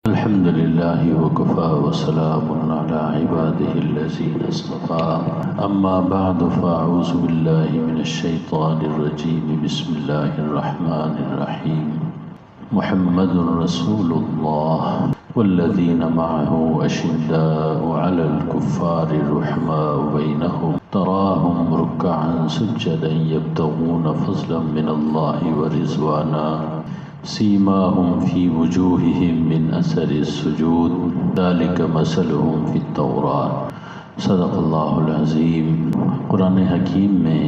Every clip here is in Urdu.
الحمد لله وكفى وسلام على عباده الذين اصطفى أما بعد فأعوذ بالله من الشيطان الرجيم بسم الله الرحمن الرحيم محمد رسول الله والذين معه أشداء على الكفار رحماء بينهم تراهم ركعا سجدا يبتغون فضلا من الله ورضوانا سیماہم فی وجوہہم من اثر السجود ذالک مثلہم فی التوراۃ۔ صدق اللہ العظیم۔ قرآن حکیم میں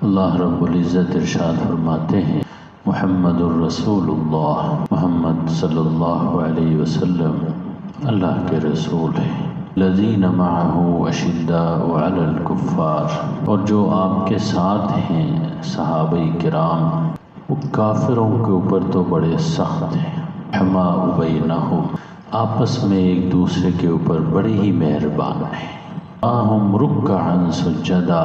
اللہ رب العزت ارشاد فرماتے ہیں محمد الرسول اللہ، محمد صلی اللہ علیہ وسلم اللہ کے رسول ہیں۔ الذین معہ اشداء علی الکفار، اور جو آپ کے ساتھ ہیں صحابہ کرام، وہ کافروں کے اوپر تو بڑے سخت ہیں۔ رحماء بینہم، آپس میں ایک دوسرے کے اوپر بڑے ہی مہربان ہیں۔ تراہم رکعا سجدا،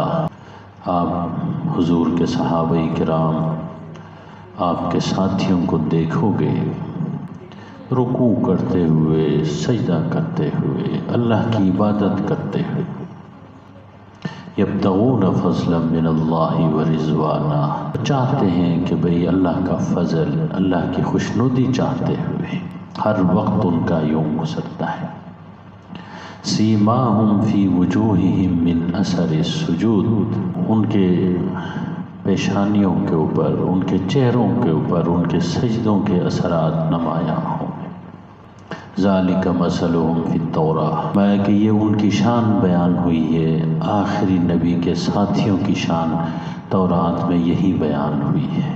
آپ حضور کے صحابہ کرام، آپ کے ساتھیوں کو دیکھو گے رکوع کرتے ہوئے، سجدہ کرتے ہوئے، اللہ کی عبادت کرتے ہوئے، یبتغون فضلا من اللہ ورضوانا، چاہتے ہیں کہ بھئی اللہ کا فضل، اللہ کی خوشنودی چاہتے ہوئے ہر وقت ان کا یوں گزرتا ہے۔ سیماہم فی وجوہہم من اثر السجود، ان کے پیشانیوں کے اوپر، ان کے چہروں کے اوپر ان کے سجدوں کے اثرات نمایاں ہوں۔ ذالک مثلہم فی التوراۃ، میں کہ یہ ان کی شان بیان ہوئی ہے، آخری نبی کے ساتھیوں کی شان تورات میں یہی بیان ہوئی ہے۔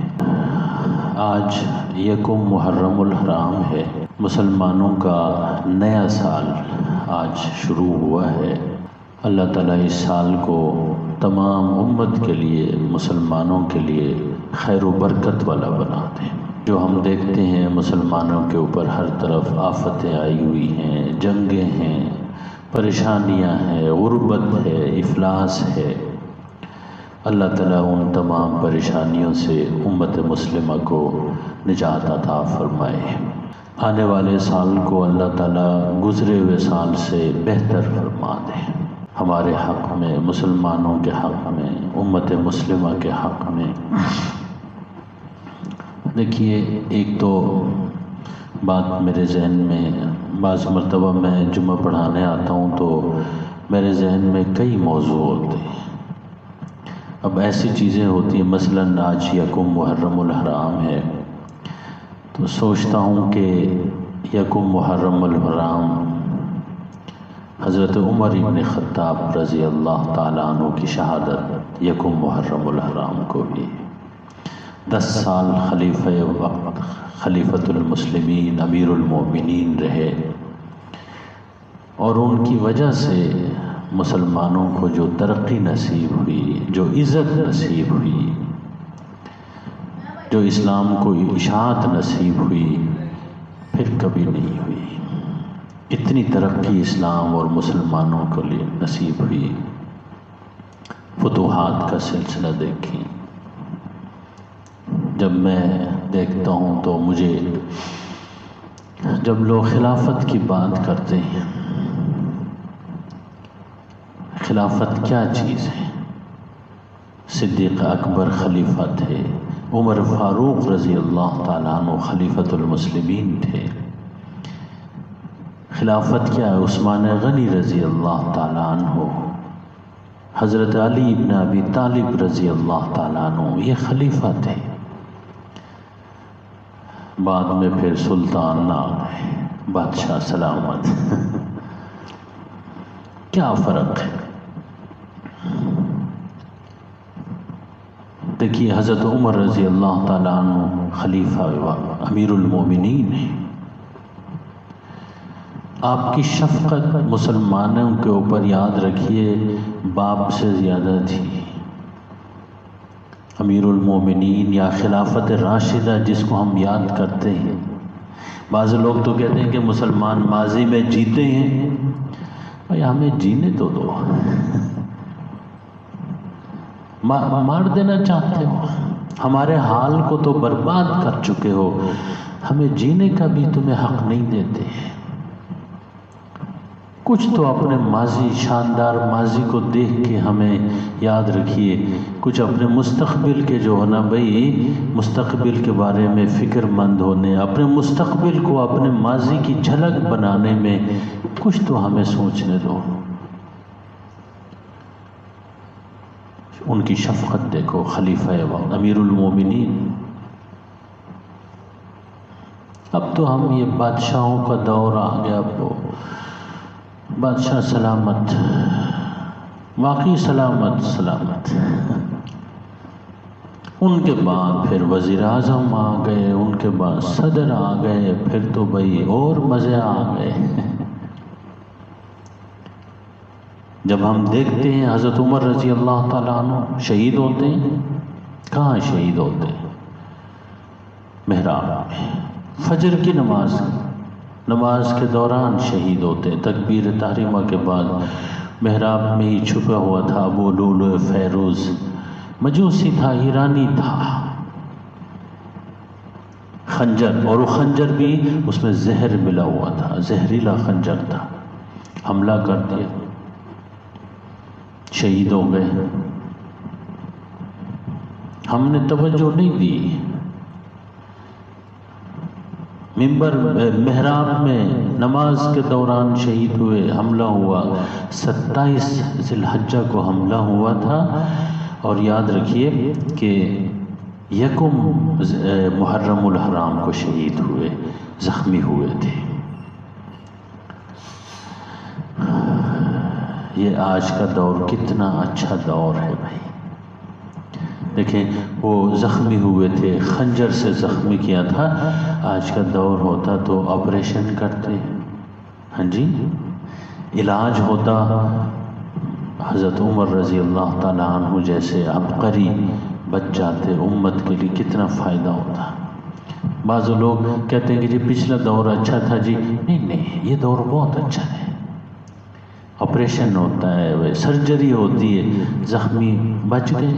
آج یکم محرم الحرام ہے، مسلمانوں کا نیا سال آج شروع ہوا ہے۔ اللہ تعالیٰ اس سال کو تمام امت کے لیے، مسلمانوں کے لیے خیر و برکت والا بنا دے۔ جو ہم دیکھتے ہیں مسلمانوں کے اوپر ہر طرف آفتیں آئی ہوئی ہیں، جنگیں ہیں، پریشانیاں ہیں، غربت ہے، افلاس ہے، اللہ تعالیٰ ان تمام پریشانیوں سے امت مسلمہ کو نجات عطا فرمائے۔ آنے والے سال کو اللہ تعالیٰ گزرے ہوئے سال سے بہتر فرما دے، ہمارے حق میں، مسلمانوں کے حق میں، امت مسلمہ کے حق میں۔ دیکھیے، ایک تو بات میرے ذہن میں، بعض مرتبہ میں جمعہ پڑھانے آتا ہوں تو میرے ذہن میں کئی موضوع ہوتے ہیں۔ اب ایسی چیزیں ہوتی ہیں، مثلاً آج یکم محرم الحرام ہے تو سوچتا ہوں کہ یکم محرم الحرام حضرت عمر ابن خطاب رضی اللہ تعالیٰ عنہ کی شہادت یکم محرم الحرام کو بھی 10 سال خلیفۃ المسلمین، امیر المومنین رہے، اور ان کی وجہ سے مسلمانوں کو جو ترقی نصیب ہوئی، جو عزت نصیب ہوئی، جو اسلام کو اشاعت نصیب ہوئی، پھر کبھی نہیں ہوئی۔ اتنی ترقی اسلام اور مسلمانوں کو لیے نصیب ہوئی۔ فتوحات کا سلسلہ دیکھیں، جب میں دیکھتا ہوں تو مجھے، جب لوگ خلافت کی بات کرتے ہیں، خلافت کیا چیز ہے؟ صدیق اکبر خلیفہ تھے، عمر فاروق رضی اللہ تعالیٰ عنہ خلیفۃ المسلمین تھے۔ خلافت کیا ہے؟ عثمان غنی رضی اللہ تعالیٰ عنہ، حضرت علی ابن ابی طالب رضی اللہ تعالیٰ عنہ، یہ خلیفہ تھے۔ بعد میں پھر سلطان نہ آئے، بادشاہ سلامت۔ کیا فرق ہے؟ دیکھیے، حضرت عمر رضی اللہ تعالیٰ عنہ خلیفہ و امیر المومنین ہیں۔ آپ کی شفقت مسلمانوں کے اوپر، یاد رکھیے، باپ سے زیادہ تھی۔ امیر المومنین یا خلافت راشدہ جس کو ہم یاد کرتے ہیں، بعض لوگ تو کہتے ہیں کہ مسلمان ماضی میں جیتے ہیں، بھائی ہمیں جینے تو دو، مار دینا چاہتے ہو، ہمارے حال کو تو برباد کر چکے ہو۔ ہمیں جینے کا بھی تمہیں حق نہیں دیتے. کچھ تو اپنے ماضی، شاندار ماضی کو دیکھ کے ہمیں یاد رکھیے. کچھ اپنے مستقبل کے جو ہے نا بھائی، مستقبل کے بارے میں فکر مند ہونے، اپنے مستقبل کو اپنے ماضی کی جھلک بنانے میں کچھ تو ہمیں سوچنے دو. ان کی شفقت دیکھو، خلیفہ امیر المومنین. اب تو ہم یہ بادشاہوں کا دور آ گیا. اب بادشاہ سلامت، واقعی سلامت سلامت. ان کے بعد پھر وزیر اعظم آ گئے، ان کے بعد صدر آ گئے، پھر تو بھائی اور مزے آ گئے. جب ہم دیکھتے ہیں حضرت عمر رضی اللہ تعالیٰ عنہ شہید ہوتے ہیں، کہاں شہید ہوتے ہیں؟ محراب میں. فجر کی نماز کے دوران شہید ہوتے ہیں. تکبیر تحریمہ کے بعد محراب میں ہی چھپا ہوا تھا ابو لؤلؤ فیروز. مجوسی تھا، ایرانی تھا. خنجر، اور وہ خنجر بھی اس میں زہر ملا ہوا تھا، زہریلا خنجر تھا. حملہ کر دیا، شہید ہو گئے. ہم نے توجہ نہیں دی. منبر محراب میں نماز کے دوران شہید ہوئے، حملہ ہوا. 27 ذی الحجہ کو حملہ ہوا تھا. اور یاد رکھیے کہ 1 محرم الحرام کو شہید ہوئے، زخمی ہوئے تھے. یہ آج کا دور کتنا اچھا دور ہے بھائی. دیکھیں وہ زخمی ہوئے تھے، خنجر سے زخمی کیا تھا. آج کا دور ہوتا تو آپریشن کرتے، ہاں جی، علاج ہوتا. حضرت عمر رضی اللہ تعالیٰ عنہ جیسے عبقری بچ جاتے، امت کے لیے کتنا فائدہ ہوتا. بعض لوگ کہتے ہیں کہ جی پچھلا دور اچھا تھا. جی نہیں، یہ دور بہت اچھا ہے. آپریشن ہوتا ہے، سرجری ہوتی ہے، زخمی بچ گئے.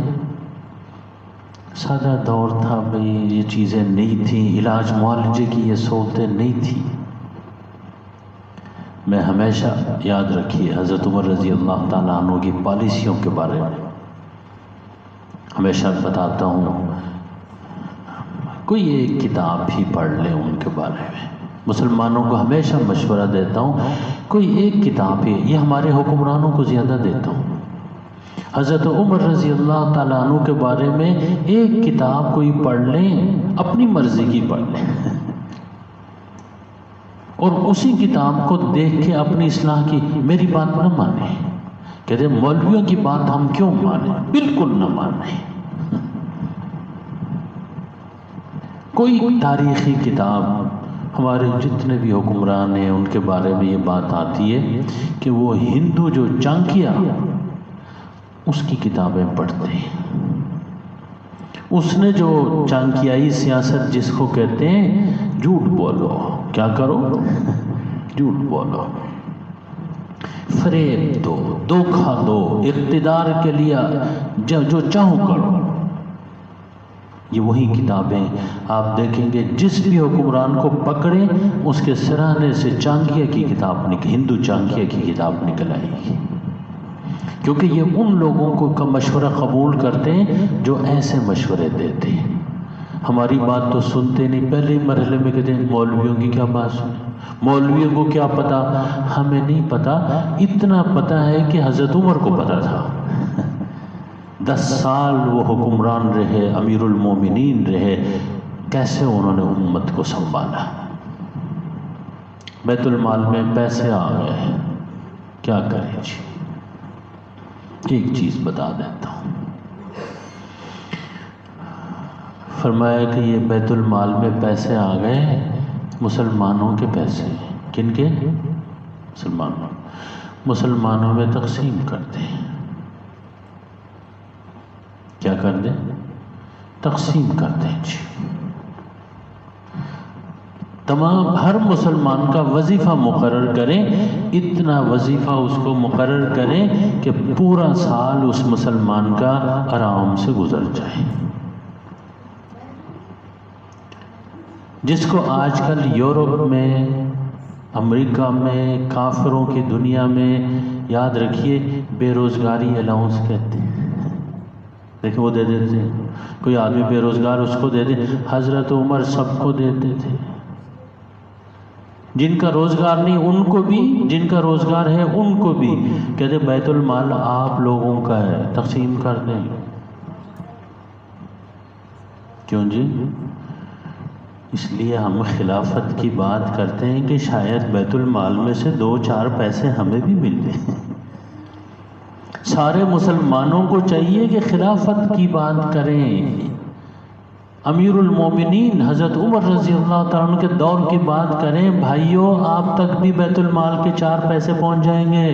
سادہ دور تھا بھئی، یہ چیزیں نہیں تھیں، علاج معالجے کی یہ سہولتیں نہیں تھیں. میں ہمیشہ یاد رکھیے حضرت عمر رضی اللہ تعالیٰ عنہ کی پالیسیوں کے بارے میں ہمیشہ بتاتا ہوں. کوئی ایک کتاب ہی پڑھ لیں ان کے بارے میں. مسلمانوں کو ہمیشہ مشورہ دیتا ہوں، کوئی ایک کتاب ہی. یہ ہمارے حکمرانوں کو زیادہ دیتا ہوں. حضرت عمر رضی اللہ تعالیٰ عنہ کے بارے میں ایک کتاب کوئی پڑھ لیں، اپنی مرضی کی پڑھ لیں، اور اسی کتاب کو دیکھ کے اپنی اصلاح کی. میری بات نہ مانیں، کہتے ہیں مولویوں کی بات ہم کیوں مانیں؟ بالکل نہ مانیں. کوئی تاریخی کتاب، ہمارے جتنے بھی حکمران ہیں ان کے بارے میں یہ بات آتی ہے کہ وہ ہندو جو چانکیہ، اس کی کتابیں پڑھتے ہیں. اس نے جو چانکیائی سیاست جس کو کہتے ہیں، جھوٹ بولو، کیا کرو؟ جھوٹ بولو، فریب دو، دھوکہ دو، اقتدار کے لیے جو چاہو کرو. یہ وہی کتابیں آپ دیکھیں گے، جس بھی حکمران کو پکڑیں اس کے سرانے سے چانکیہ کی کتاب ہندو چانکیہ کی کتاب نکل آئے گی. کیونکہ یہ ان لوگوں کا مشورہ قبول کرتے ہیں جو ایسے مشورے دیتے ہیں. ہماری بات تو سنتے نہیں. پہلے مرحلے میں کہتے ہیں مولویوں کی کیا بات سنیں، مولویوں کو کیا پتا. ہمیں نہیں پتا، اتنا پتا ہے کہ حضرت عمر کو پتا تھا. 10 سال وہ حکمران رہے، امیر المومنین رہے، کیسے انہوں نے امت کو سنبھالا. بیت المال میں پیسے آ گئے، کیا کریں جی. ایک چیز بتا دیتا ہوں. فرمایا کہ یہ بیت المال میں پیسے آ گئے، مسلمانوں کے پیسے. کن کے؟ مسلمانوں میں تقسیم کر دیں. کیا کر دیں؟ تقسیم کر دیں جی. تمام ہر مسلمان کا وظیفہ مقرر کریں، اتنا وظیفہ اس کو مقرر کریں کہ پورا سال اس مسلمان کا آرام سے گزر جائے. جس کو آج کل یورپ میں، امریکہ میں، کافروں کی دنیا میں یاد رکھیے بے روزگاری الاؤنس کہتے ہیں۔ دیکھیں وہ دے دیتے ہیں، کوئی آدمی بے روزگار اس کو دے دے، حضرت عمر سب کو دیتے تھے، جن کا روزگار نہیں ان کو بھی، جن کا روزگار ہے ان کو بھی، کہتے بیت المال آپ لوگوں کا ہے، تقسیم کر دیں۔ کیوں جی؟ اس لیے ہم خلافت کی بات کرتے ہیں کہ شاید بیت المال میں سے 2-4 پیسے ہمیں بھی مل جائیں۔ سارے مسلمانوں کو چاہیے کہ خلافت کی بات کریں، امیر المومنین حضرت عمر رضی اللہ تعالیٰ عنہ کے دور کی بات کریں۔ بھائیوں آپ تک بھی بیت المال کے 4 پیسے پہنچ جائیں گے،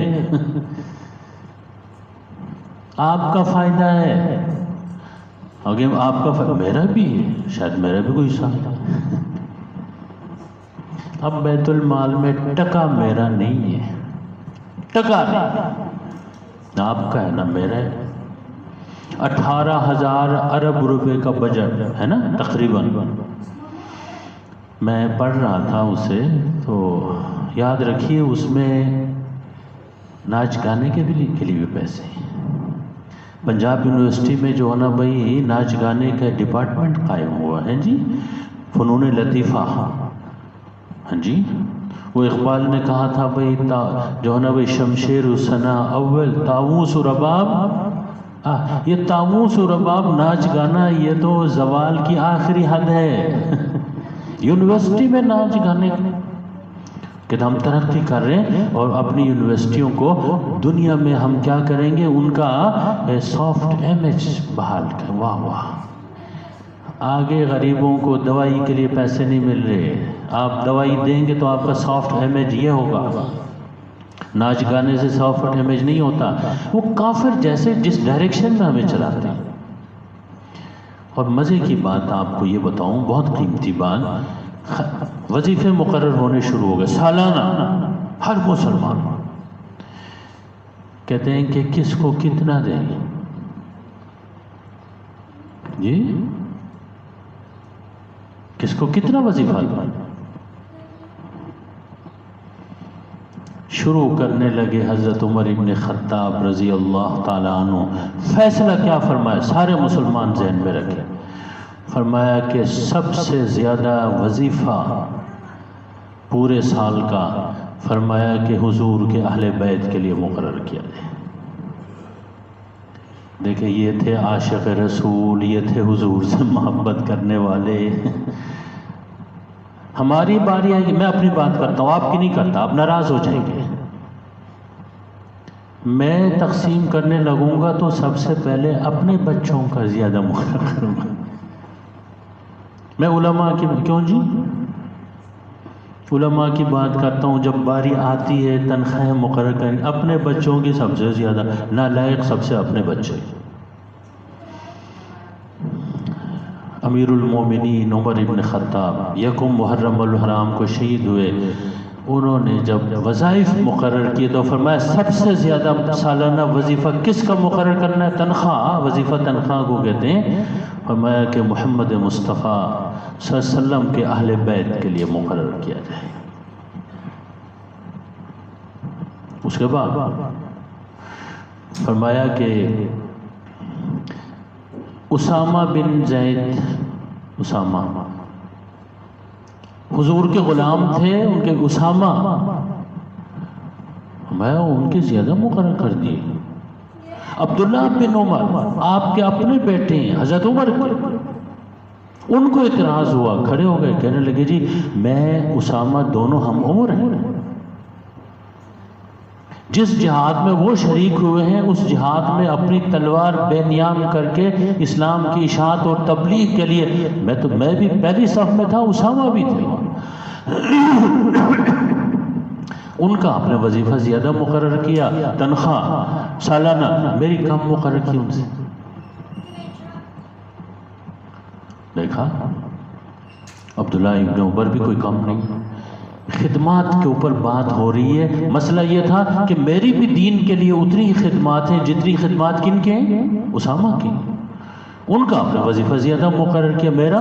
آپ کا فائدہ ہے، اگر آپ کا فائدہ میرا بھی ہے، شاید میرا بھی کوئی حصہ ہے۔ اب بیت المال میں ٹکا میرا نہیں ہے، ٹکا نہیں، آپ کا ہے نا میرا ہے۔ 18,000 ارب روپے کا بجٹ ہے نا تقریباً۔ میں پڑھ رہا تھا اسے تو یاد رکھیے اس میں ناچ گانے کے لیے پیسے ہیں۔ پنجاب یونیورسٹی میں جو ہے نا بھائی ناچ گانے کا ڈپارٹمنٹ قائم ہوا ہے جی، فنون لطیفہ، ہاں جی۔ وہ اقبال نے کہا تھا بھائی جو ہے نا بھائی شمشیر و ثنا اول طاؤس و رباب، یہ طاؤس و رباب ناچ گانا یہ تو زوال کی آخری حد ہے۔ یونیورسٹی میں ناچ گانے کہ ہم ترقی کر رہے ہیں اور اپنی یونیورسٹیوں کو دنیا میں ہم کیا کریں گے، ان کا سافٹ امیج بحال کریں۔ واہ واہ، آگے غریبوں کو دوائی کے لیے پیسے نہیں مل رہے، آپ دوائی دیں گے تو آپ کا سافٹ امیج یہ ہوگا، ناچ گانے سے سافٹ امیج نہیں ہوتا۔ وہ کافر جیسے جس ڈائریکشن میں ہمیں چلاتے ہیں۔ اور مزے کی بات آپ کو یہ بتاؤں، بہت قیمتی بات، وظیفے مقرر ہونے شروع ہو گئے سالانہ، ہر مسلمان کہتے ہیں کہ کس کو کتنا دیں جی، کس کو کتنا وظیفہ دیں، شروع کرنے لگے حضرت عمر ابن خطاب رضی اللہ تعالیٰ عنہ۔ فیصلہ کیا فرمایا، سارے مسلمان ذہن میں رکھیں، فرمایا کہ سب سے زیادہ وظیفہ پورے سال کا، فرمایا کہ حضور کے اہل بیت کے لیے مقرر کیا جائے۔ دیکھیں یہ تھے عاشق رسول، یہ تھے حضور سے محبت کرنے والے۔ ہماری باری آئے گی، میں اپنی بات کرتا ہوں، آپ کی نہیں کرتا، آپ ناراض ہو جائیں گے۔ میں تقسیم کرنے لگوں گا تو سب سے پہلے اپنے بچوں کا زیادہ مقرر کروں گا۔ میں علماء کی کیوں جی، علماء کی بات کرتا ہوں، جب باری آتی ہے تنخواہ مقرر کریں، اپنے بچوں کی سب سے زیادہ، نالائق سب سے اپنے بچے۔ امیر المومنین عمر ابن خطاب 1 محرم الحرام کو شہید ہوئے، انہوں نے جب وظائف مقرر کیے تو فرمایا سب سے زیادہ سالانہ وظیفہ کس کا مقرر کرنا ہے، تنخواہ، وظیفہ تنخواہ کو کہتے ہیں، فرمایا کہ محمد مصطفیٰ صلی اللہ علیہ وسلم کے اہل بیت کے لیے مقرر کیا جائے۔ اس کے بعد فرمایا کہ اسامہ بن زید، اسامہ حضور کے غلام تھے، ان کے اسامہ میں ان کے زیادہ مقرر کر دیے۔ عبداللہ بن عمر آپ کے اپنے بیٹے ہیں حضرت عمر کے، ان کو اعتراض ہوا، کھڑے ہو گئے، کہنے لگے جی میں اسامہ دونوں ہم عمر ہیں، جس جہاد میں وہ شریک ہوئے ہیں اس جہاد میں اپنی تلوار بے نیام کر کے اسلام کی اشاعت اور تبلیغ کے لیے میں بھی پہلی صف میں تھا، اسامہ بھی تھے، ان کا اپنے وظیفہ زیادہ مقرر کیا، تنخواہ سالانہ میری کم مقرر کی ان سے۔ دیکھا عبداللہ ابن عمر بھی کوئی کم نہیں، خدمات کے اوپر بات ہو رہی ہے۔ مسئلہ یہ تھا کہ میری بھی دین کے لیے اتنی ہی خدمات ہیں جتنی خدمات کن کے ہیں، اسامہ کی، ان کا اپنا وظیفہ زیادہ مقرر کیا، میرا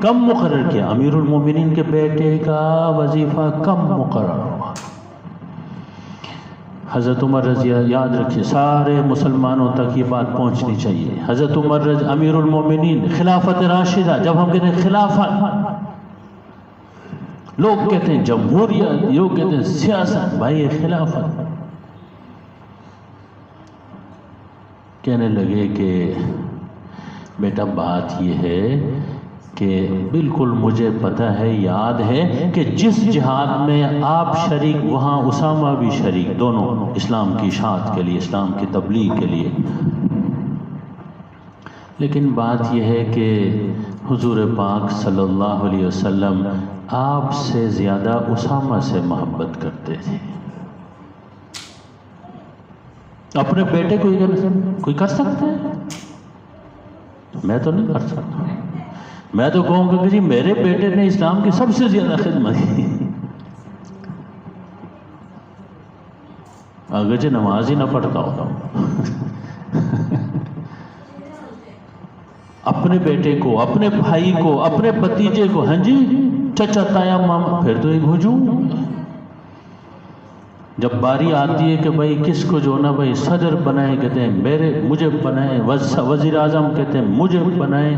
کم مقرر کیا، امیر المومنین کے بیٹے کا وظیفہ کم مقرر ہوا۔ حضرت عمر رضی اللہ، یاد رکھیے سارے مسلمانوں تک یہ بات پہنچنی چاہیے، حضرت عمر امیر المومنین، خلافت راشدہ، جب ہم کہتے ہیں خلافت، لوگ کہتے ہیں جمہوریت، لوگ کہتے ہیں سیاست، بھائی یہ خلافت۔ کہنے لگے کہ بیٹا بات یہ ہے کہ بالکل مجھے پتہ ہے، یاد ہے کہ جس جہاد میں آپ شریک وہاں اسامہ بھی شریک، دونوں اسلام کی اشاعت کے لیے، اسلام کی تبلیغ کے لیے۔ لیکن بات یہ ہے کہ حضور پاک صلی اللہ علیہ وسلم آپ سے زیادہ اسامہ سے محبت کرتے تھے۔ اپنے بیٹے کو کوئی کر سکتا ہے؟ میں تو نہیں کر سکتا۔ میں تو کہوں گا کہ جی میرے بیٹے نے اسلام کی سب سے زیادہ خدمت کی، اگرچہ نماز ہی نہ پڑھتا ہوتا ہوں۔ اپنے بیٹے کو، اپنے بھائی کو، اپنے بھتیجے کو، ہاں جی چچا تایا ماما، پھر تو ایک ہجوم۔ جب باری آتی ہے کہ بھائی کس کو جو نا بھائی صدر بنائے، کہتے ہیں مجھے بنائے، وزیر اعظم کہتے ہیں مجھے بنائے،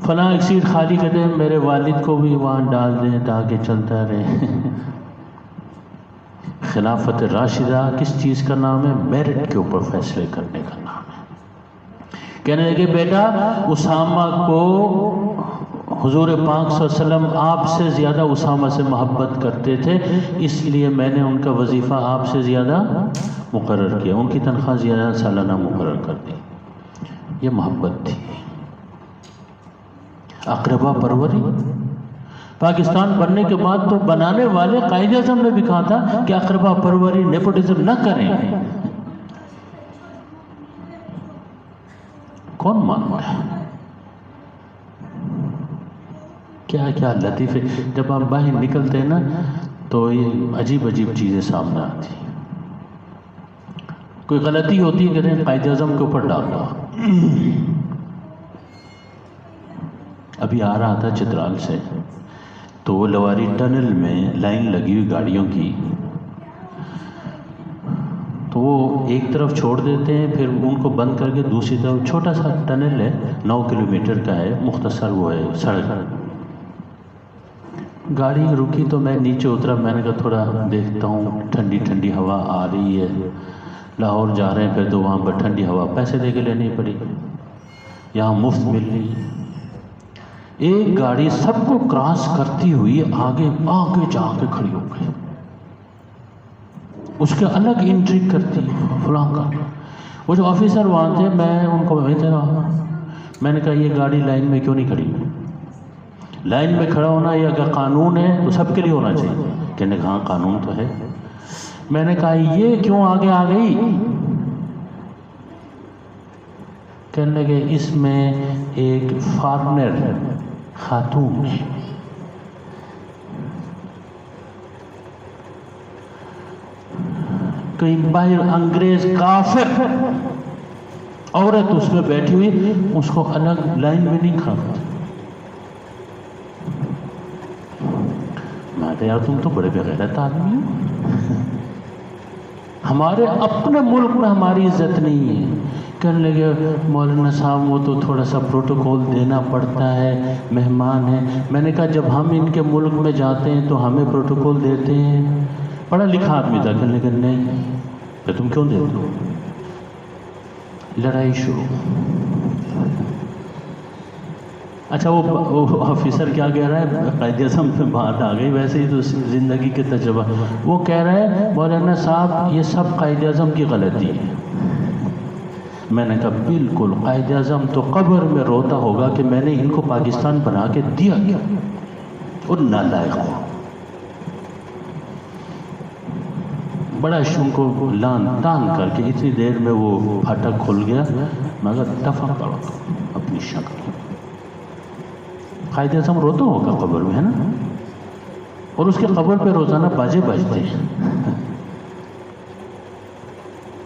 فلاں ایک سیٹ خالی کہتے ہیں میرے والد کو بھی وہاں ڈال دیں تاکہ چلتا رہے۔ خلافت راشدہ کس چیز کا نام ہے؟ میرٹ کے اوپر فیصلے کرنے کا نام ہے۔ کہنے لگے بیٹا اسامہ کو حضور پاک صلی اللہ علیہ وسلم آپ سے زیادہ اسامہ سے محبت کرتے تھے، اس لیے میں نے ان کا وظیفہ آپ سے زیادہ مقرر کیا، ان کی تنخواہ زیادہ سالانہ مقرر کر دی۔ یہ محبت تھی۔ اقربا پروری، پاکستان بننے کے بعد تو بنانے والے قائد اعظم نے بھی کہا تھا کہ اقربا پروری نیپوٹزم نہ کریں۔ کون مانتا ہے؟ کیا کیا لطیفے، جب آپ باہر نکلتے ہیں نا تو یہ عجیب عجیب چیزیں سامنے آتی ہیں۔ کوئی غلطی ہوتی ہے کہتے ہیں قائد اعظم کے اوپر ڈال دو۔ ابھی آ رہا تھا چترال سے، تو وہ لواری ٹنل میں لائن لگی ہوئی گاڑیوں کی، تو وہ ایک طرف چھوڑ دیتے ہیں، پھر ان کو بند کر کے دوسری طرف، چھوٹا سا ٹنل ہے، 9 کلومیٹر کا ہے، مختصر وہ ہے سڑک۔ گاڑی رکی تو میں نیچے اترا، میں نے کہا تھوڑا دیکھتا ہوں، ٹھنڈی ٹھنڈی ہوا آ رہی ہے، لاہور جا رہے ہیں پھر تو وہاں پر ٹھنڈی ہوا پیسے دے کے لینی پڑی، یہاں مفت مل رہی ہے۔ ایک گاڑی سب کو کراس کرتی ہوئی آگے جا کے کھڑی ہو گئی، اس کے الگ انٹری کرتی ہے فلاں کا۔ وہ جو آفیسر وہاں تھے، میں ان کو بھیجا رہا، میں نے کہا یہ گاڑی لائن میں کیوں نہیں کھڑی؟ لائن میں کھڑا ہونا یہ اگر قانون ہے تو سب کے لیے ہونا چاہیے۔ کہنے کہا قانون تو ہے۔ میں نے کہا یہ کیوں آگے آ گئی؟ کہنے لگے اس میں ایک فارنر خاتون ہے، کوئی باہر انگریز کافر عورت اس میں بیٹھی ہوئی، اس کو الگ لائن میں نہیں کھڑا۔ میں کہا یار تم تو بڑے بغیرت آدمی ہو، ہمارے اپنے ملک میں ہماری عزت نہیں ہے۔ کہنے لگے مولانا صاحب وہ تو تھوڑا سا پروٹوکول دینا پڑتا ہے، مہمان ہیں۔ میں نے کہا جب ہم ان کے ملک میں جاتے ہیں تو ہمیں پروٹوکول دیتے ہیں؟ پڑھا لکھا آدمی تھا، کہنے لگے نہیں، پھر تم کیوں دیتے ہو؟ لڑائی شروع۔ اچھا وہ آفیسر کیا کہہ رہا ہے؟ قائد اعظم پہ بات آ گئی، ویسے ہی تو زندگی کے تجربہ۔ وہ کہہ رہا ہے مولانا صاحب یہ سب قائد اعظم کی غلطی ہے۔ میں نے کہا بالکل، قائد اعظم تو قبر میں روتا ہوگا کہ میں نے ان کو پاکستان بنا کے دیا کیا، اور نالائق ہو۔ بڑا ان کو لان تان کر کے اتنی دیر میں وہ پھاٹک کھل گیا۔ میں کہا دفع کرو اپنی شکل۔ قائد اعظم روتا ہوگا قبر میں، ہے نا، اور اس کے قبر پہ روزانہ باجے بجتے ہیں۔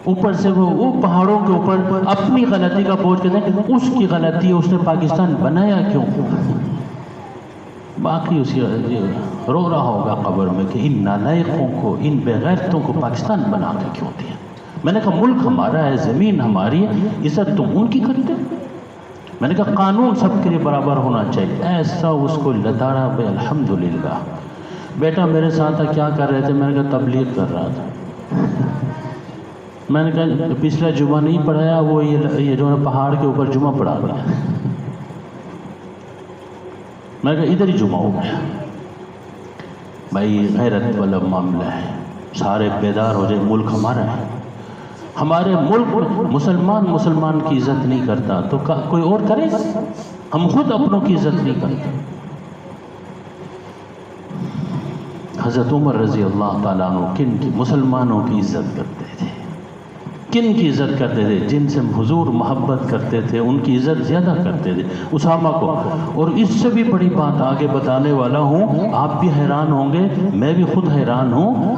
اوپر سے وہ پہاڑوں کے اوپر اپنی غلطی کا بوجھ کے دیں، اس کی غلطی ہے، اس نے پاکستان بنایا کیوں؟ باقی اسی رو رہا ہوگا قبر میں کہ ان نالائقوں کو، ان بے غیرتوں کو پاکستان بنا کے کیوں دیا؟ میں نے کہا ملک ہمارا ہے، زمین ہماری ہے، عزت تم ان کی کرتے؟ میں نے کہا قانون سب کے لیے برابر ہونا چاہیے۔ ایسا اس کو لتاڑا بے الحمدللہ۔ بیٹا میرے ساتھ کیا کر رہے تھے؟ میں نے کہا تبلیغ کر رہا تھا۔ میں نے کہا پچھلا جمعہ نہیں پڑھایا، وہ یہ جو ہے پہاڑ کے اوپر جمعہ پڑھا رہا ہے۔ میں نے کہا ادھر ہی جمعہ ہو گیا۔ بھائی غیرت والا معاملہ ہے، سارے بیدار ہو جائے، ملک ہمارا ہے۔ ہمارے ملک میں مسلمان کی عزت نہیں کرتا تو کوئی اور کرے گا؟ ہم خود اپنوں کی عزت نہیں کرتے۔ حضرت عمر رضی اللہ تعالیٰ عنہ کن کی مسلمانوں کی عزت کرتے تھے؟ کن کی عزت کرتے تھے؟ جن سے حضور محبت کرتے تھے ان کی عزت زیادہ کرتے تھے، اسامہ کو۔ اور اس سے بھی بڑی بات آگے بتانے والا ہوں، آپ بھی حیران ہوں گے، میں بھی خود حیران ہوں۔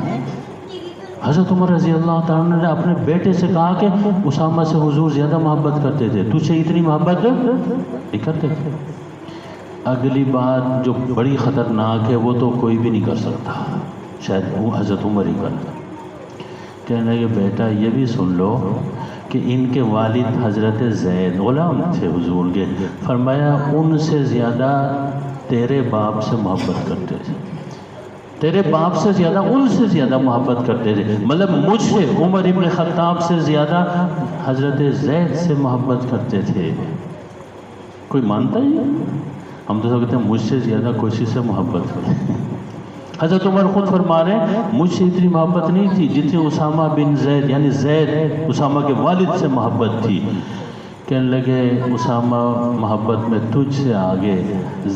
حضرت عمر رضی اللہ تعالیٰ نے اپنے بیٹے سے کہا کہ اسامہ سے حضور زیادہ محبت کرتے تھے، تجھ سے اتنی محبت نہیں کرتے تھے۔ اگلی بات جو بڑی خطرناک ہے وہ تو کوئی بھی نہیں کر سکتا، شاید وہ حضرت عمر ہی کرتا۔ کہنے کہ بیٹا یہ بھی سن لو کہ ان کے والد حضرت زید غلام تھے حضور کے، فرمایا ان سے زیادہ تیرے باپ سے محبت کرتے تھے، تیرے باپ سے زیادہ ان سے زیادہ محبت کرتے تھے۔ مطلب مجھ سے، عمر ابن خطاب سے زیادہ حضرت زید سے محبت کرتے تھے۔ کوئی مانتا ہی؟ ہم تو کہتے ہیں مجھ سے زیادہ کسی سے محبت کرتے۔ حضرت عمر خود فرما رہے ہیں مجھ سے اتنی محبت نہیں تھی جتنی اسامہ بن زید، یعنی زید اسامہ کے والد سے محبت تھی۔ کہنے لگے اسامہ محبت میں تجھ سے آگے،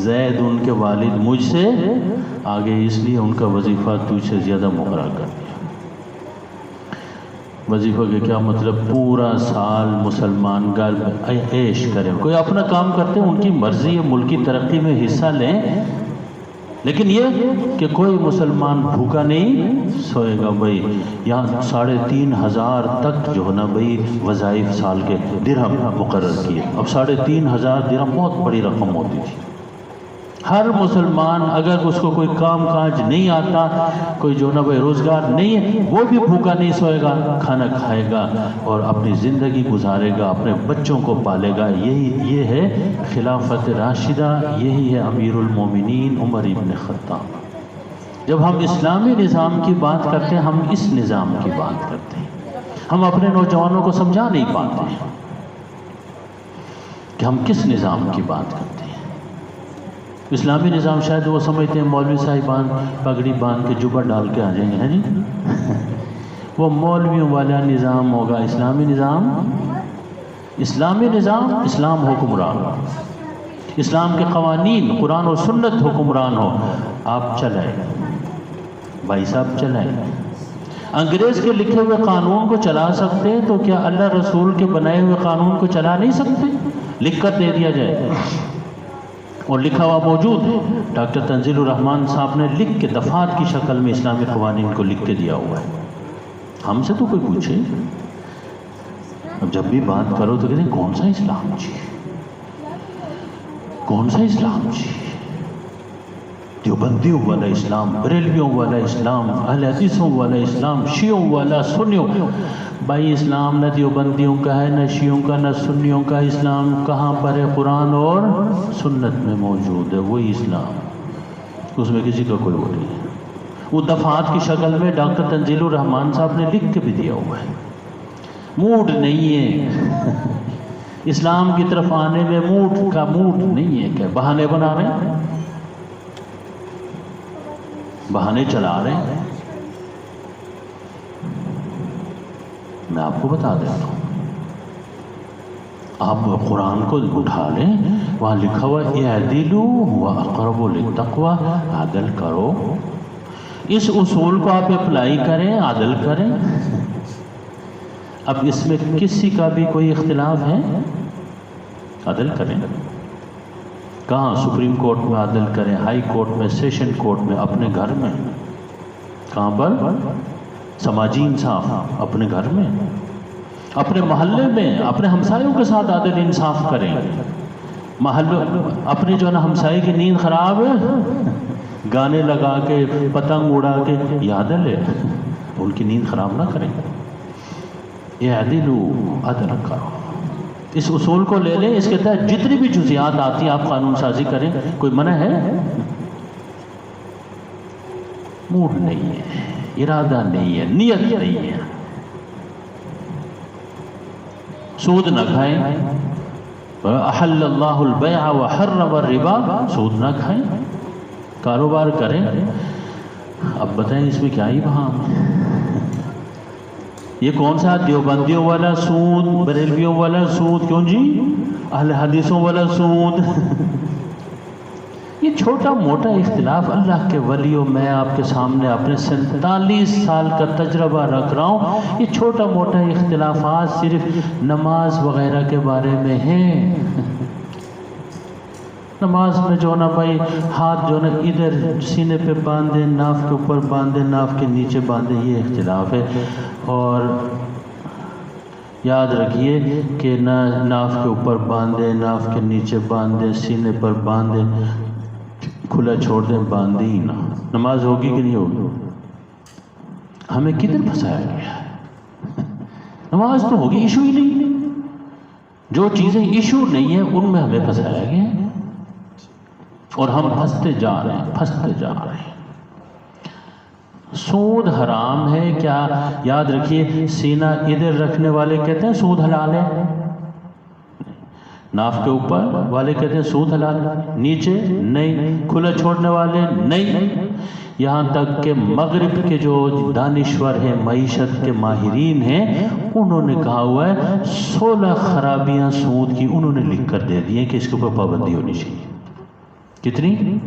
زید ان کے والد مجھ سے آگے، اس لیے ان کا وظیفہ تجھ سے زیادہ مقرر کر دیا۔ وظیفہ کے کیا مطلب؟ پورا سال مسلمان گھر میں عیش کریں، کوئی اپنا کام کرتے ہیں، ان کی مرضی ہے، ملکی ترقی میں حصہ لیں، لیکن یہ کہ کوئی مسلمان بھوکا نہیں سوئے گا۔ بھائی یہاں 3500 تک جو ہے نا بھائی وظائف سال کے درہم مقرر کیے۔ اب 3500 درہم بہت بڑی رقم ہوتی تھی۔ ہر مسلمان اگر اس کو کوئی کام کاج نہیں آتا، کوئی جو نا بھائی روزگار نہیں ہے، وہ بھی بھوکا نہیں سوئے گا، کھانا کھائے گا اور اپنی زندگی گزارے گا، اپنے بچوں کو پالے گا۔ یہ ہے خلافت راشدہ، یہی ہے امیر المومنین عمر ابن خطاب۔ جب ہم اسلامی نظام کی بات کرتے ہیں، ہم اس نظام کی بات کرتے ہیں۔ ہم اپنے نوجوانوں کو سمجھا نہیں پاتے ہیں کہ ہم کس نظام کی بات کرتے ہیں۔ اسلامی نظام شاید وہ سمجھتے ہیں مولوی صاحبان پگڑی باندھ کے جبہ ڈال کے آ جائیں گے، ہے جی؟ وہ مولویوں والا نظام ہوگا۔ اسلامی نظام، اسلامی نظام، اسلام حکمران، اسلام کے قوانین قرآن و سنت حکمران ہو، آپ چلائیں بھائی صاحب چلائیں۔ انگریز کے لکھے ہوئے قانون کو چلا سکتے ہیں تو کیا اللہ رسول کے بنائے ہوئے قانون کو چلا نہیں سکتے؟ لکھ کر دے دیا جائے اور لکھا ہوا موجود ہے۔ ڈاکٹر تنزیل الرحمن صاحب نے لکھ کے دفعات کی شکل میں اسلامی قوانین کو لکھ کے دیا ہوا ہے۔ ہم سے تو کوئی پوچھے، اب جب بھی بات کرو تو کہتے ہیں کون سا اسلام جی، کون سا اسلام جی؟ دیوبندیوں والا اسلام، بریلویوں والا اسلام، اہل حدیثوں والا اسلام، شیعوں والا، سنیوں۔ بھائی اسلام نہ دیوبندیوں کا ہے، نہ شیعوں کا، نہ سنیوں کا۔ اسلام کہاں پر ہے؟ قرآن اور سنت میں موجود ہے وہی اسلام، اس میں کسی کا کوئی وہ نہیں ہے۔ وہ دفعات کی شکل میں ڈاکٹر تنزیل الرحمن صاحب نے لکھ کے بھی دیا ہوا ہے۔ موڈ نہیں ہے اسلام کی طرف آنے میں، موڈ نہیں ہے کہ بہانے بنا رہے ہیں، بہانے چلا رہے ہیں۔ میں آپ کو بتا دیتا ہوں، آپ قرآن کو اٹھا لیں، وہاں لکھا ہوا اعدلوا هو اقرب للتقوی، عدل کرو۔ اس اصول کو آپ اپلائی کریں، عدل کریں۔ اب اس میں کسی کا بھی کوئی اختلاف ہے؟ عدل کریں۔ کہاں؟ سپریم کورٹ میں عدل کریں، ہائی کورٹ میں، سیشن کورٹ میں، اپنے گھر میں۔ کہاں پر؟ سماجی انصاف اپنے گھر میں۔ اپنے محلے میں اپنے ہمسایوں کے ساتھ عدل انصاف کریں. اپنی جو ہے نا ہمسائے کی نیند خراب ہے، گانے لگا کے پتنگ اڑا کے، یہ عدل ہے؟ ان کی نیند خراب نہ کریں. اعدلوا، عدل کرو. اس اصول کو لے لیں، اس کے تحت جتنی بھی جزیات آتی ہیں آپ قانون سازی کریں. کوئی منع ہے؟ موڈ نہیں ہے، ارادہ نہیں ہے، نیت نہیں ہے. سود نہ کھائیں. احل اللہ البیع وحرم الربا، سود نہ کھائیں، کاروبار کریں. اب بتائیں اس میں کیا ہی بہام ہے؟ یہ کون سا دیوبندیوں والا سود، بریلویوں والا سود، کیوں جی اہل حدیثوں والا سود؟ یہ چھوٹا موٹا اختلاف اللہ کے ولیوں، میں آپ کے سامنے اپنے 47 سال کا تجربہ رکھ رہا ہوں، یہ چھوٹا موٹا اختلافات صرف نماز وغیرہ کے بارے میں ہیں. نماز میں جو نا بھائی ہاتھ جو نا ادھر سینے پہ باندھے، ناف کے اوپر باندھے، ناف کے نیچے باندھے، یہ اختلاف ہے. اور یاد رکھیے کہ نہ ناف کے اوپر باندھے، ناف کے نیچے باندھے، سینے پر باندھے، کھلا چھوڑ دیں، باندھے ہی نہ. نماز ہوگی کہ نہیں ہوگی؟ ہمیں کدھر پھنسایا گیا ہے؟ نماز تو ہوگی، ایشو ہی نہیں. جو چیزیں ایشو نہیں ہیں ان میں ہمیں پھنسایا گیا ہے، اور ہم پھنستے جا رہے ہیں، پھنستے جا رہے ہیں. سود حرام ہے کیا؟ یاد رکھیے، سینہ ادھر رکھنے والے کہتے ہیں سود حلال ہے، ناف کے اوپر والے کہتے ہیں سود حلال ہے، نیچے نہیں، کھلا چھوڑنے والے نہیں. یہاں تک کہ مغرب کے جو دانشور ہیں، معیشت کے ماہرین ہیں، انہوں نے کہا ہوا ہے 16 خرابیاں سود کی انہوں نے لکھ کر دے دی ہیں کہ اس کے اوپر پابندی ہونی چاہیے. کتنی؟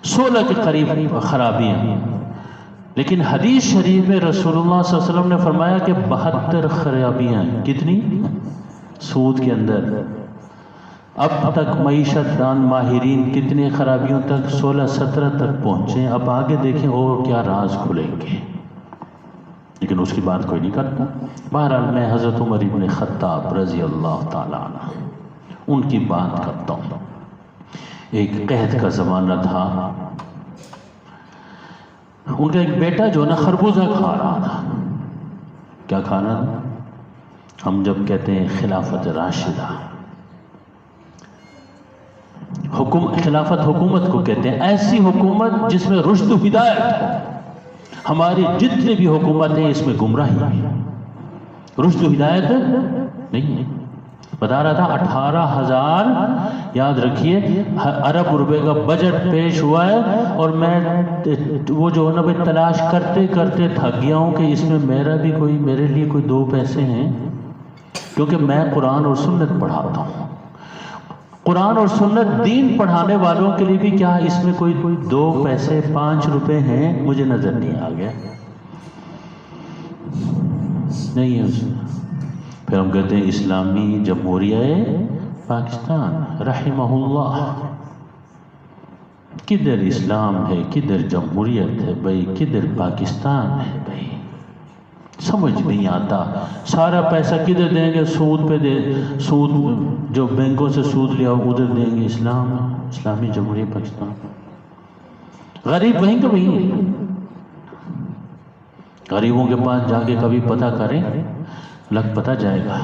16 کے قریب خرابیاں. لیکن حدیث شریف میں رسول اللہ صلی اللہ علیہ وسلم نے فرمایا کہ 72 خرابیاں ہیں. کتنی؟ سود کے اندر. اب تک معیشت دان ماہرین کتنے خرابیوں تک؟ 16-17 تک پہنچے. اب آگے دیکھیں اور کیا راز کھلیں گے، لیکن اس کی بات کوئی نہیں کرتا. بہرحال میں حضرت عمر ابن خطاب رضی اللہ تعالیٰ عنہ ان کی بات کرتا ہوں. ایک قحط کا زمانہ تھا. ان کا ایک بیٹا جو نا خربوزہ کھا رہا تھا. کیا کھانا تھا؟ ہم جب کہتے ہیں خلافت راشدہ، خلافت حکومت کو کہتے ہیں، ایسی حکومت جس میں رشد و ہدایت ہو. ہماری جتنی بھی حکومت ہیں اس میں گمراہی ہے، رشد و ہدایت نہیں ہے. بتا رہا تھا 18,000 یاد رکھیے ارب روپے کا بجٹ پیش ہوا ہے، اور میں وہ جو ہے نا بھائی تلاش کرتے کرتے تھک گیا ہوں کہ اس میں میرے لیے کوئی 2 پیسے ہیں، کیونکہ میں قرآن اور سنت پڑھاتا ہوں. قرآن اور سنت دین پڑھانے والوں کے لیے بھی کیا اس میں کوئی 2 پیسے 5 روپے ہیں؟ مجھے نظر نہیں آ گیا. نہیں ہے اس میں. پھر ہم کہتے ہیں اسلامی جمہوریہ پاکستان رحمہ اللہ. کدھر اسلام ہے، کدھر جمہوریت ہے بھائی، کدھر پاکستان ہے بھائی؟ سمجھ نہیں آتا. سارا پیسہ کدھر دیں گے؟ سود پہ دے، سود جو بینکوں سے سود لیا ادھر دیں گے. اسلامی جمہوریہ پاکستان. غریب وہیں کہ وہیں. غریبوں کے پاس جا کے کبھی پتہ کریں، لگ پتہ جائے گا.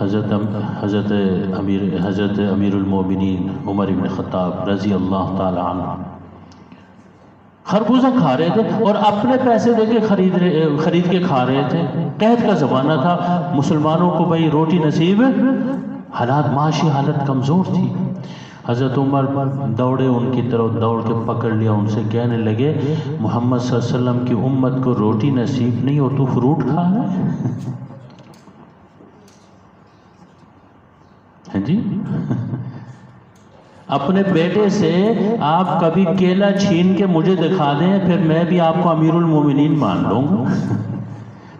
حضرت امیر المومنین عمر بن خطاب رضی اللہ تعالی عنہ خربوزہ کھا رہے تھے اور اپنے پیسے دے کے خرید کے کھا رہے تھے. قحط کا زمانہ تھا، مسلمانوں کو بھائی روٹی نصیب، حالات معاشی حالت کمزور تھی. حضرت عمر دوڑے ان کی طرف، دوڑ کے پکڑ لیا، ان سے کہنے لگے محمد صلی اللہ علیہ وسلم کی امت کو روٹی نصیب نہیں ہو تو فروٹ کھا رہے ہیں جی. اپنے بیٹے سے آپ کبھی کیلا چھین کے مجھے دکھا دیں، پھر میں بھی آپ کو امیر المومنین مان لوں گا.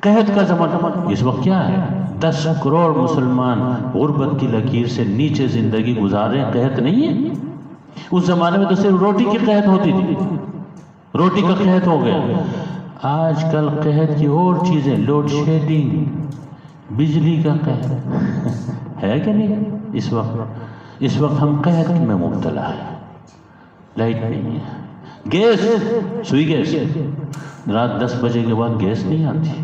قحط کا زمانہ اس وقت کیا ہے؟ 10 کروڑ مسلمان غربت کی لکیر سے نیچے زندگی گزار رہے ہیں. قحط نہیں ہے. اس زمانے میں تو صرف روٹی کی قحط ہوتی تھی، روٹی کا قحط ہو گیا. آج کل قحط کی اور چیزیں، لوڈ شیڈنگ، بجلی کا قحط ہے کہ نہیں؟ اس وقت ہم قحط میں مبتلا ہے، لائٹ نہیں ہے، گیس، سوئی گیس، رات 10 بجے کے بعد گیس نہیں آتی،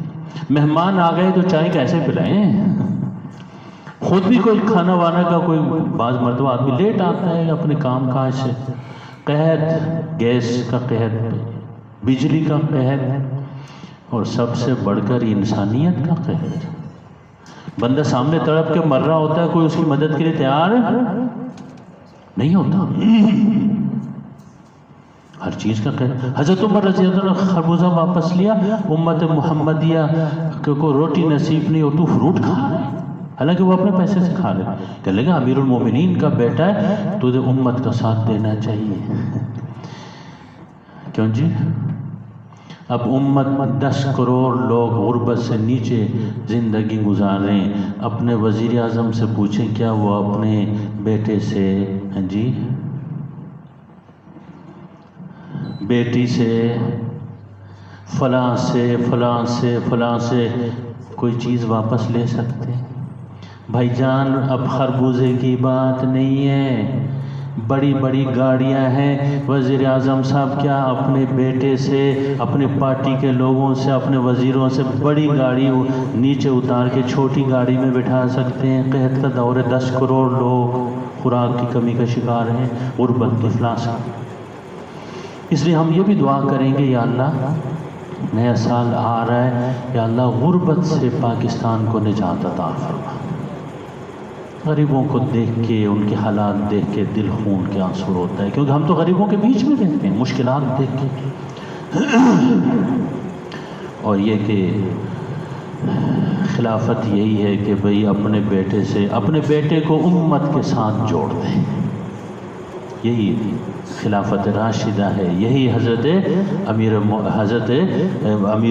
مہمان آ گئے تو چائے کیسے پلائیں؟ خود بھی کوئی کھانا وانا کا کوئی بعض مرتبہ آدمی لیٹ آتا ہے اپنے کام کاج سے، قحط، گیس کا قحط، بجلی کا قحط، اور سب سے بڑھ کر انسانیت کا قحط۔ بندہ سامنے تڑپ کے مر رہا ہوتا ہے، کوئی اس کی مدد کے لیے تیار نہیں ہوتا۔ ہر چیز کا قحط۔ حضرت عمر رضی اللہ عنہ نے خربوزہ واپس لیا، امت محمدیہ کو روٹی نصیب نہیں ہو، تو فروٹ کھا رہے، حالانکہ وہ اپنے پیسے سے کھا رہے، کہ لگا امیر المومنین کا بیٹا ہے، تجھے امت کا ساتھ دینا چاہیے۔ کیوں جی؟ اب امت 10 کروڑ لوگ غربت سے نیچے زندگی گزاریں، اپنے وزیر اعظم سے پوچھیں کیا وہ اپنے بیٹے سے، جی بیٹی سے، فلاں سے فلاں سے فلاں سے کوئی چیز واپس لے سکتے؟ بھائی جان، اب خربوزے کی بات نہیں ہے، بڑی بڑی گاڑیاں ہیں، وزیر اعظم صاحب کیا اپنے بیٹے سے، اپنے پارٹی کے لوگوں سے، اپنے وزیروں سے بڑی گاڑی نیچے اتار کے چھوٹی گاڑی میں بٹھا سکتے ہیں؟ قحط کا دور ہے، 10 کروڑ لوگ خوراک کی کمی کا شکار ہیں، غربت کے افلاس۔ اس لیے ہم یہ بھی دعا کریں گے، یا اللہ نیا سال آ رہا ہے، یا اللہ غربت سے پاکستان کو نجات عطا فرما۔ غریبوں کو دیکھ کے، ان کے حالات دیکھ کے دل خون کے آنسو ہوتا ہے، کیونکہ ہم تو غریبوں کے بیچ میں رہتے ہیں، مشکلات دیکھ کے۔ اور یہ کہ خلافت یہی ہے کہ بھئی اپنے بیٹے سے، اپنے بیٹے کو امت کے ساتھ جوڑ دیں، یہی خلافت راشدہ ہے، یہی حضرت امیر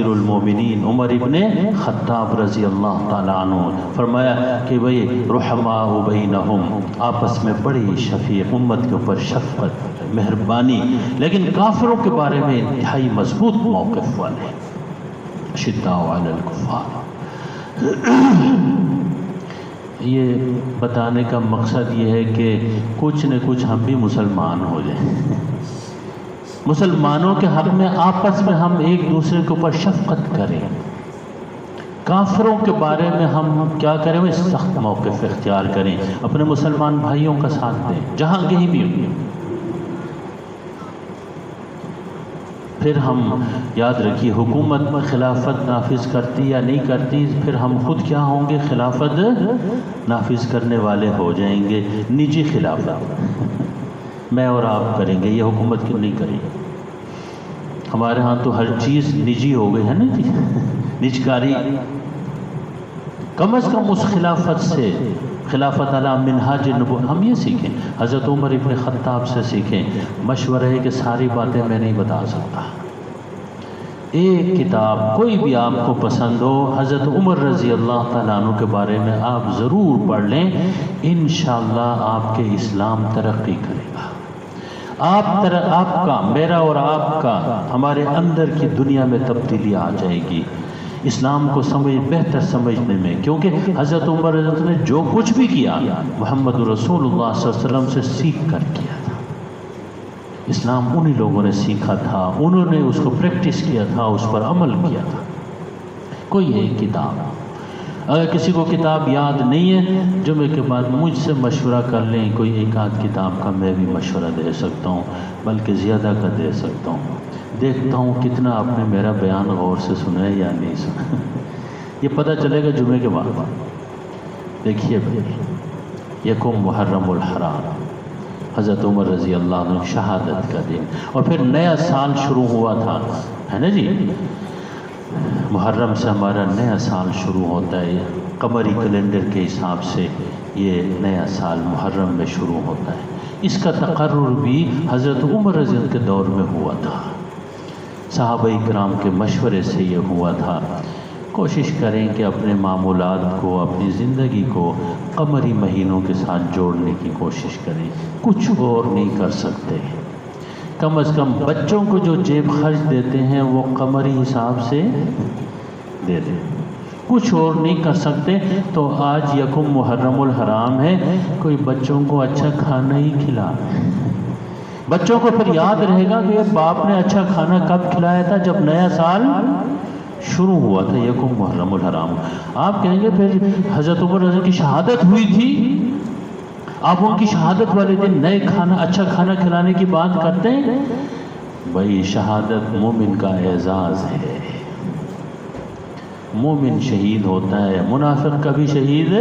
المومنین عمر ابن خطاب رضی اللہ تعالیٰ عنہ فرمایا کہ بھئی رحماء بینہم، آپس میں بڑی شفیق، امت کے اوپر شفقت، مہربانی، لیکن کافروں کے بارے میں انتہائی مضبوط موقف والے، اشداء علی الکفار۔ یہ بتانے کا مقصد یہ ہے کہ کچھ نہ کچھ ہم بھی مسلمان ہو جائیں، مسلمانوں کے حق میں آپس میں ہم ایک دوسرے کے اوپر شفقت کریں، کافروں کے بارے میں ہم کیا کریں؟ وہ سخت موقف اختیار کریں، اپنے مسلمان بھائیوں کا ساتھ دیں جہاں کہیں بھی ہوں۔ پھر ہم یاد رکھیے، حکومت خلافت نافذ کرتی یا نہیں کرتی، پھر ہم خود کیا ہوں گے؟ خلافت نافذ کرنے والے ہو جائیں گے، نجی خلافت میں اور آپ کریں گے، یہ حکومت کیوں نہیں کرے گی؟ ہمارے ہاں تو ہر چیز نجی ہو گئی ہے نا جی، نجکاری۔ کم از کم اس خلافت سے، خلافت علی منہاج نبوت، ہم یہ سیکھیں، حضرت عمر ابن خطاب سے سیکھیں۔ مشورہ ہے کہ ساری باتیں میں نہیں بتا سکتا، ایک کتاب کوئی بھی آپ کو پسند ہو، حضرت عمر رضی اللہ تعالیٰ عنہ کے بارے میں آپ ضرور پڑھ لیں، انشاءاللہ آپ کے اسلام ترقی کرے گا، آپ کا، میرا اور آپ کا، ہمارے اندر کی دنیا میں تبدیلی آ جائے گی، اسلام کو بہتر سمجھنے میں، کیونکہ حضرت عمر رضی اللہ عنہ نے جو کچھ بھی کیا محمد رسول اللہ صلی اللہ علیہ وسلم سے سیکھ کر کیا تھا، اسلام انہی لوگوں نے سیکھا تھا، انہوں نے اس کو پریکٹس کیا تھا، اس پر عمل کیا تھا۔ کوئی ایک کتاب، اگر کسی کو کتاب یاد نہیں ہے، جمعے کے بعد مجھ سے مشورہ کر لیں، کوئی ایک آدھ کتاب کا میں بھی مشورہ دے سکتا ہوں، بلکہ زیادہ کا دے سکتا ہوں، دیکھتا ہوں کتنا آپ نے میرا بیان غور سے سنا ہے یا نہیں سنا، یہ پتہ چلے گا جمعے کے بعد۔ دیکھیے بھائی، یکم محرم الحرام، حضرت عمر رضی اللہ عنہ شہادت کا دن، اور پھر نیا سال شروع ہوا تھا، ہے نا جی، محرم سے ہمارا نیا سال شروع ہوتا ہے، قمری کیلنڈر کے حساب سے یہ نیا سال محرم میں شروع ہوتا ہے۔ اس کا تقرر بھی حضرت عمر رضی اللہ عنہ کے دور میں ہوا تھا، صحابہ کرام کے مشورے سے یہ ہوا تھا۔ کوشش کریں کہ اپنے معمولات کو، اپنی زندگی کو قمری مہینوں کے ساتھ جوڑنے کی کوشش کریں، کچھ اور نہیں کر سکتے، کم از کم بچوں کو جو جیب خرچ دیتے ہیں وہ قمری حساب سے دے دیں، کچھ اور نہیں کر سکتے تو آج یکم محرم الحرام ہے، کوئی بچوں کو اچھا کھانا ہی کھلا، بچوں کو پھر یاد رہے گا کہ باپ نے اچھا کھانا کب کھلایا تھا، جب نیا سال شروع ہوا تھا یکم محرم الحرام۔ آپ کہیں گے پھر حضرت عمر رضی کی شہادت ہوئی تھی، آپ ان کی شہادت والے دن نئے کھانا اچھا کھانا کھلانے کی بات کرتے ہیں؟ بھائی شہادت مومن کا اعزاز ہے، مومن شہید ہوتا ہے، منافق کبھی شہید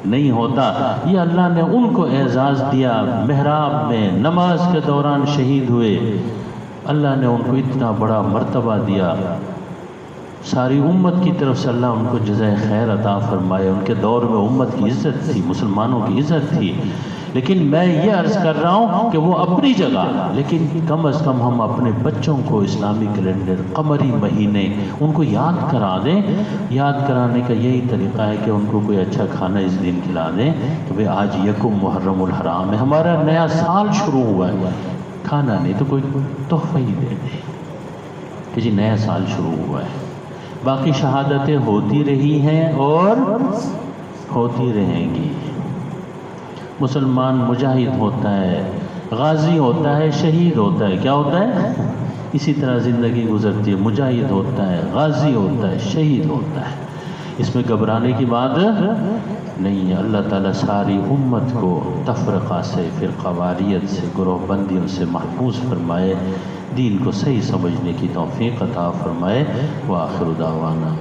نہیں ہوتا۔ یہ اللہ نے ان کو اعزاز دیا، محراب میں نماز کے دوران شہید ہوئے، اللہ نے ان کو اتنا بڑا مرتبہ دیا، ساری امت کی طرف سے اللہ ان کو جزائے خیر عطا فرمائے۔ ان کے دور میں امت کی عزت تھی، مسلمانوں کی عزت تھی، لیکن میں یہ عرض کر رہا ہوں کہ وہ اپنی جگہ، لیکن کم از کم ہم اپنے بچوں کو اسلامی کیلنڈر، قمری مہینے ان کو یاد کرا دیں۔ یاد کرانے کا یہی طریقہ ہے کہ ان کو کوئی اچھا کھانا اس دن کھلا دیں کہ بھئی آج یکم محرم الحرام ہے، ہمارا نیا سال شروع ہوا ہے، کھانا نہیں تو کوئی تحفہ ہی دے دیں کہ جی نیا سال شروع ہوا ہے۔ باقی شہادتیں ہوتی رہی ہیں اور ہوتی رہیں گی۔ مسلمان مجاہد ہوتا ہے، غازی ہوتا ہے، شہید ہوتا ہے، کیا ہوتا ہے؟ اسی طرح زندگی گزرتی ہے، مجاہد ہوتا ہے، غازی ہوتا ہے، شہید ہوتا ہے، اس میں گھبرانے کی بات نہیں ہے۔ اللہ تعالیٰ ساری امت کو تفرقہ سے، فرقہ واریت سے، گروہ بندیوں سے محفوظ فرمائے، دین کو صحیح سمجھنے کی توفیق عطا فرمائے۔ وآخر دعوانا